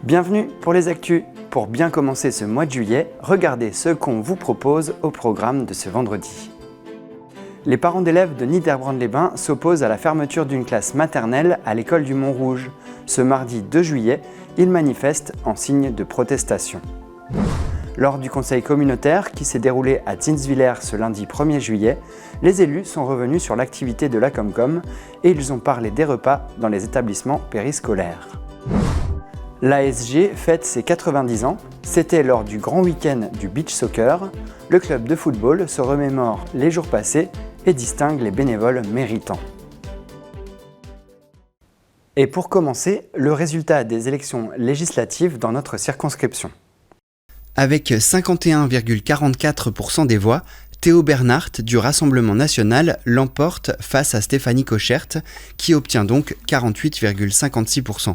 Bienvenue pour les actus. Pour bien commencer ce mois de juillet, regardez ce qu'on vous propose au programme de ce vendredi. Les parents d'élèves de Niederbronn-les-Bains s'opposent à la fermeture d'une classe maternelle à l'école du Mont-Rouge. Ce mardi 2 juillet, ils manifestent en signe de protestation. Lors du conseil communautaire qui s'est déroulé à Zinswiller ce lundi 1er juillet, les élus sont revenus sur l'activité de la Comcom et ils ont parlé des repas dans les établissements périscolaires. L'ASG fête ses 90 ans, c'était lors du grand week-end du beach soccer. Le club de football se remémore les jours passés et distingue les bénévoles méritants. Et pour commencer, le résultat des élections législatives dans notre circonscription. Avec 51,44% des voix, Théo Bernhardt du Rassemblement national l'emporte face à Stéphanie Cochert, qui obtient donc 48,56%.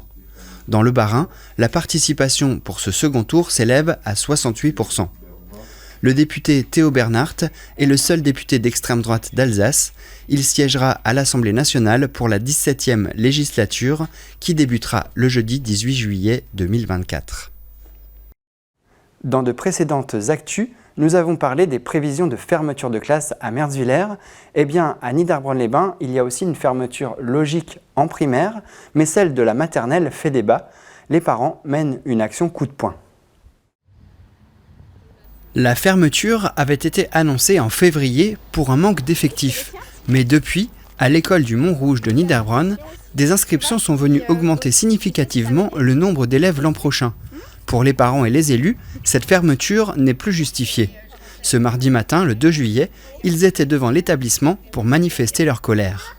Dans le Bas-Rhin, la participation pour ce second tour s'élève à 68%. Le député Théo Bernhardt est le seul député d'extrême droite d'Alsace. Il siégera à l'Assemblée nationale pour la 17e législature qui débutera le jeudi 18 juillet 2024. Dans de précédentes actus, nous avons parlé des prévisions de fermeture de classe à Mertzwiller. Eh bien, à Niederbronn-les-Bains, il y a aussi une fermeture logique en primaire, mais celle de la maternelle fait débat. Les parents mènent une action coup de poing. La fermeture avait été annoncée en février pour un manque d'effectifs. Mais depuis, à l'école du Mont-Rouge de Niederbronn, des inscriptions sont venues augmenter significativement le nombre d'élèves l'an prochain. Pour les parents et les élus, cette fermeture n'est plus justifiée. Ce mardi matin, le 2 juillet, ils étaient devant l'établissement pour manifester leur colère.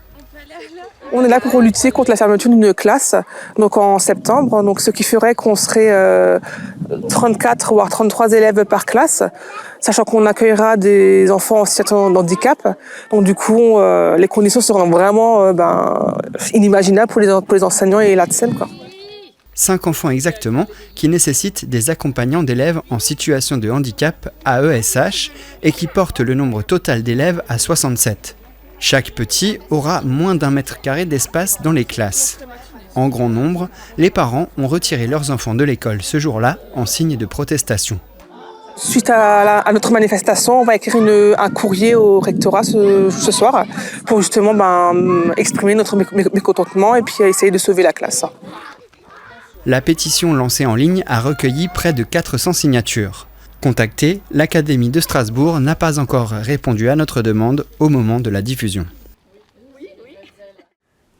On est là pour lutter contre la fermeture d'une classe, donc en septembre, donc ce qui ferait qu'on serait 34 voire 33 élèves par classe, sachant qu'on accueillera des enfants en situation de handicap. Donc du coup, les conditions seront vraiment inimaginables pour les enseignants et l'ATSEM, quoi. 5 enfants exactement qui nécessitent des accompagnants d'élèves en situation de handicap AESH et qui portent le nombre total d'élèves à 67. Chaque petit aura moins d'1 mètre carré d'espace dans les classes. En grand nombre, les parents ont retiré leurs enfants de l'école ce jour-là en signe de protestation. Suite à notre manifestation, on va écrire un courrier au rectorat ce soir pour justement exprimer notre mécontentement et puis essayer de sauver la classe. La pétition lancée en ligne a recueilli près de 400 signatures. Contactée, l'Académie de Strasbourg n'a pas encore répondu à notre demande au moment de la diffusion.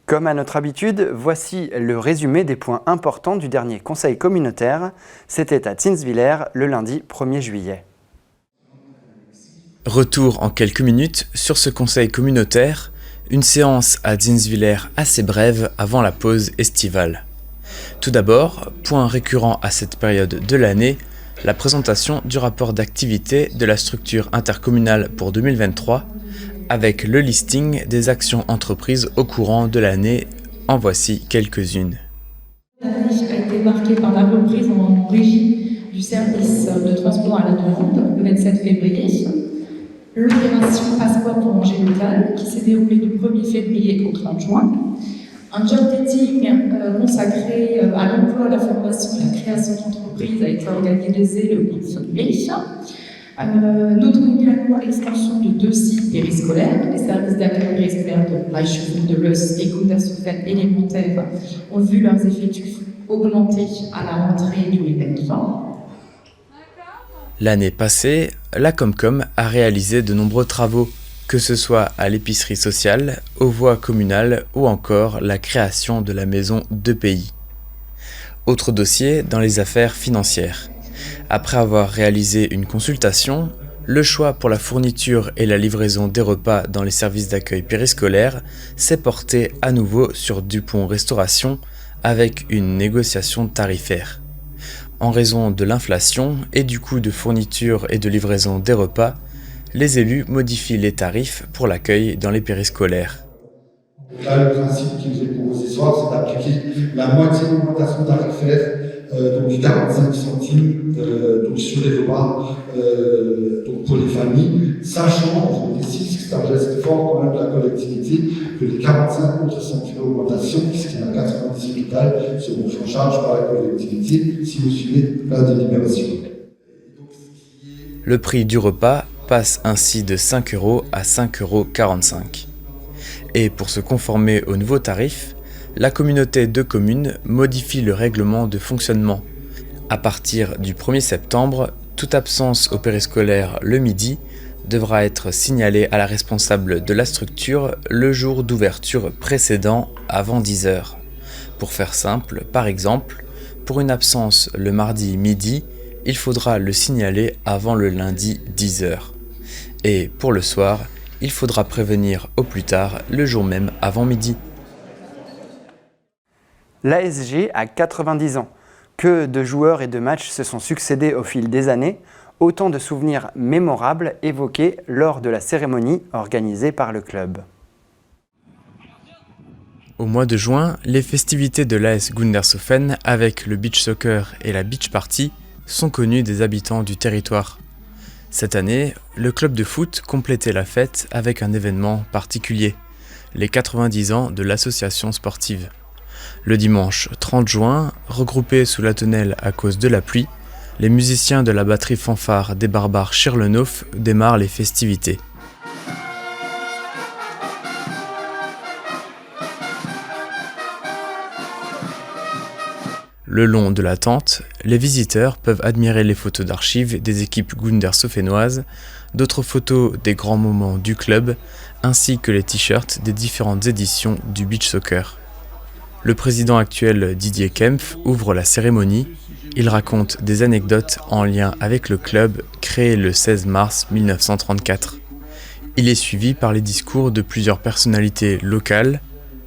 Comme à notre habitude, voici le résumé des points importants du dernier conseil communautaire. C'était à Zinswiller le lundi 1er juillet. Retour en quelques minutes sur ce conseil communautaire, une séance à Zinswiller assez brève avant la pause estivale. Tout d'abord, point récurrent à cette période de l'année, la présentation du rapport d'activité de la structure intercommunale pour 2023 avec le listing des actions entreprises au courant de l'année. En voici quelques-unes. L'année a été marquée par la reprise en régie du service de transport à la demande le 27 février, l'opération Passeport pour manger local qui s'est déroulée du 1er février au 30 juin, un job dating consacré à l'emploi, la formation et la création d'entreprises a été organisé le 8 mai. Notons également l'extension de 2 sites périscolaires. Les services d'accueil périscolaire de Reichshofen, de Leuss et Gouda-Souffel élémentaire ont vu leurs effectifs augmenter à la rentrée 2023. L'année passée, la Comcom a réalisé de nombreux travaux, que ce soit à l'épicerie sociale, aux voies communales ou encore la création de la maison de pays. Autre dossier dans les affaires financières. Après avoir réalisé une consultation, le choix pour la fourniture et la livraison des repas dans les services d'accueil périscolaire s'est porté à nouveau sur Dupont Restauration avec une négociation tarifaire. En raison de l'inflation et du coût de fourniture et de livraison des repas, les élus modifient les tarifs pour l'accueil dans les périscolaires. Là, le principe qui nous est proposé ce soir, c'est d'appliquer la moitié d'augmentation tarifaire donc 45 centimes donc sur les repas donc pour les familles, sachant, je précise que c'est un geste fort quand même de la collectivité, que les 45 autres centimes d'augmentation, puisqu'il y en a 98 total, seront pris en charge par la collectivité si vous suivez la délibération. Le prix du repas passe ainsi de 5 € à 5,45 €. Et pour se conformer aux nouveaux tarifs, la communauté de communes modifie le règlement de fonctionnement. À partir du 1er septembre, toute absence au périscolaire le midi devra être signalée à la responsable de la structure le jour d'ouverture précédent avant 10 h. Pour faire simple, par exemple, pour une absence le mardi midi, il faudra le signaler avant le lundi 10 h. Et pour le soir, il faudra prévenir au plus tard le jour même avant midi. L'ASG a 90 ans. Que de joueurs et de matchs se sont succédés au fil des années, autant de souvenirs mémorables évoqués lors de la cérémonie organisée par le club. Au mois de juin, les festivités de l'AS Gundershofen avec le beach soccer et la beach party sont connues des habitants du territoire. Cette année, le club de foot complétait la fête avec un événement particulier, les 90 ans de l'association sportive. Le dimanche 30 juin, regroupés sous la tonnelle à cause de la pluie, les musiciens de la batterie fanfare des barbares Schirlenhof démarrent les festivités. Le long de la tente, les visiteurs peuvent admirer les photos d'archives des équipes gundershofenoises, d'autres photos des grands moments du club, ainsi que les t-shirts des différentes éditions du beach soccer. Le président actuel Didier Kempf ouvre la cérémonie. Il raconte des anecdotes en lien avec le club créé le 16 mars 1934. Il est suivi par les discours de plusieurs personnalités locales,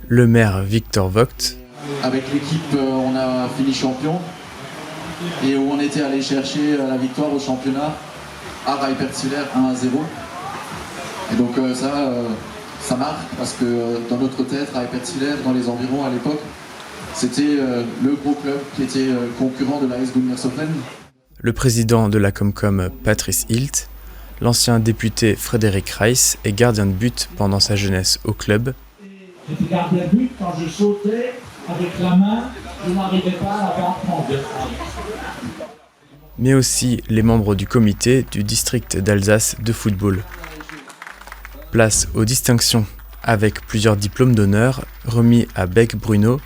le maire Victor Vogt. Avec l'équipe, on a fini champion et où on était allé chercher la victoire au championnat à Reipertswiller 1-0. Et donc ça marque parce que dans notre tête, Reipertswiller, dans les environs à l'époque, c'était le gros club qui était concurrent de l'AS Gundershofen. Le président de la Comcom, Patrice Hilt, l'ancien député Frédéric Reiss est gardien de but pendant sa jeunesse au club. J'étais gardien de but quand je sautais avec la main, je n'arrivais pas à prendre. Mais aussi les membres du comité du district d'Alsace de football. Place aux distinctions, avec plusieurs diplômes d'honneur remis à Beck Bruno,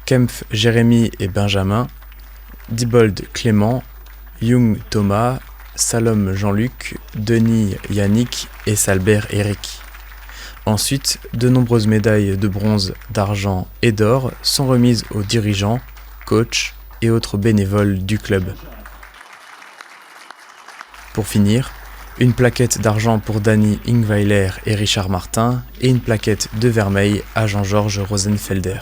Kempf Jérémy et Benjamin, Diebold Clément, Jung Thomas, Salom Jean-Luc, Denis Yannick et Salbert Eric. Ensuite, de nombreuses médailles de bronze, d'argent et d'or sont remises aux dirigeants, coachs et autres bénévoles du club. Pour finir, une plaquette d'argent pour Danny Ingweiler et Richard Martin et une plaquette de vermeil à Jean-Georges Rosenfelder.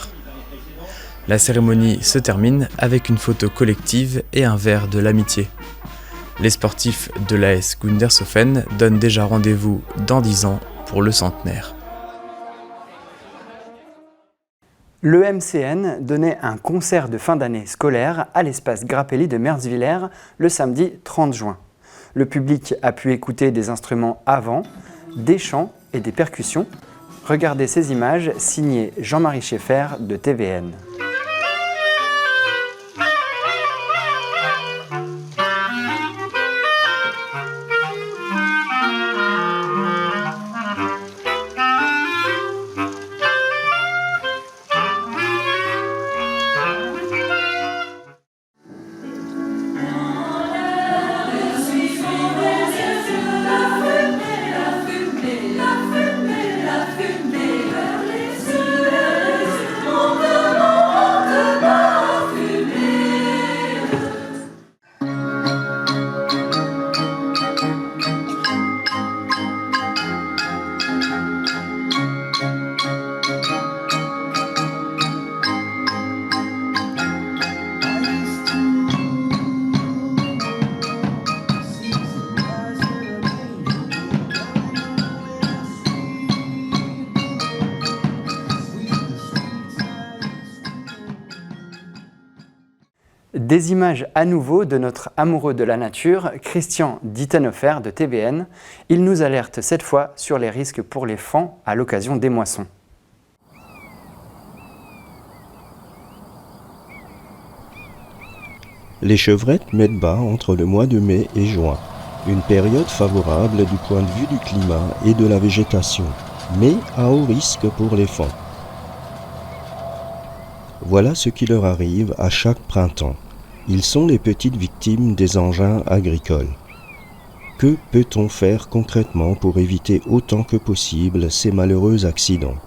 La cérémonie se termine avec une photo collective et un verre de l'amitié. Les sportifs de l'AS Gundershofen donnent déjà rendez-vous dans 10 ans pour le centenaire. Le MCN donnait un concert de fin d'année scolaire à l'espace Grappelli de Merzwiller le samedi 30 juin. Le public a pu écouter des instruments à vent, des chants et des percussions. Regardez ces images signées Jean-Marie Schaeffer de TVN. Des images à nouveau de notre amoureux de la nature, Christian Dittenhofer de TVN. Il nous alerte cette fois sur les risques pour les faons à l'occasion des moissons. Les chevrettes mettent bas entre le mois de mai et juin, une période favorable du point de vue du climat et de la végétation, mais à haut risque pour les faons. Voilà ce qui leur arrive à chaque printemps. Ils sont les petites victimes des engins agricoles. Que peut-on faire concrètement pour éviter autant que possible ces malheureux accidents?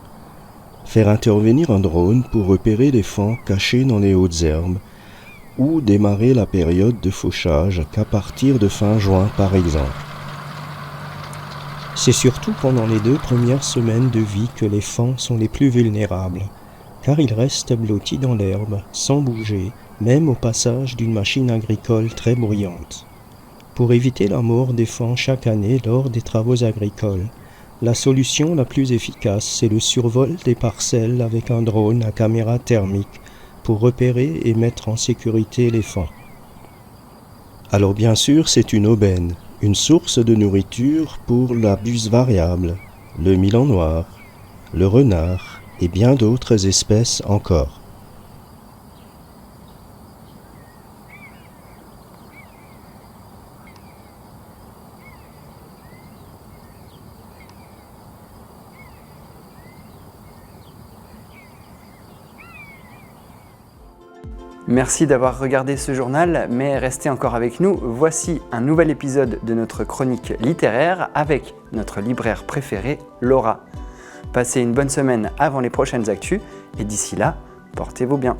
Faire intervenir un drone pour repérer les faons cachés dans les hautes herbes, ou démarrer la période de fauchage qu'à partir de fin juin par exemple. C'est surtout pendant les 2 premières semaines de vie que les faons sont les plus vulnérables, car ils restent blottis dans l'herbe, sans bouger, même au passage d'une machine agricole très bruyante. Pour éviter la mort des faons chaque année lors des travaux agricoles, la solution la plus efficace, c'est le survol des parcelles avec un drone à caméra thermique pour repérer et mettre en sécurité les faons. Alors bien sûr, c'est une aubaine, une source de nourriture pour la buse variable, le milan noir, le renard et bien d'autres espèces encore. Merci d'avoir regardé ce journal, mais restez encore avec nous. Voici un nouvel épisode de notre chronique littéraire avec notre libraire préférée, Laura. Passez une bonne semaine avant les prochaines actus et d'ici là, portez-vous bien.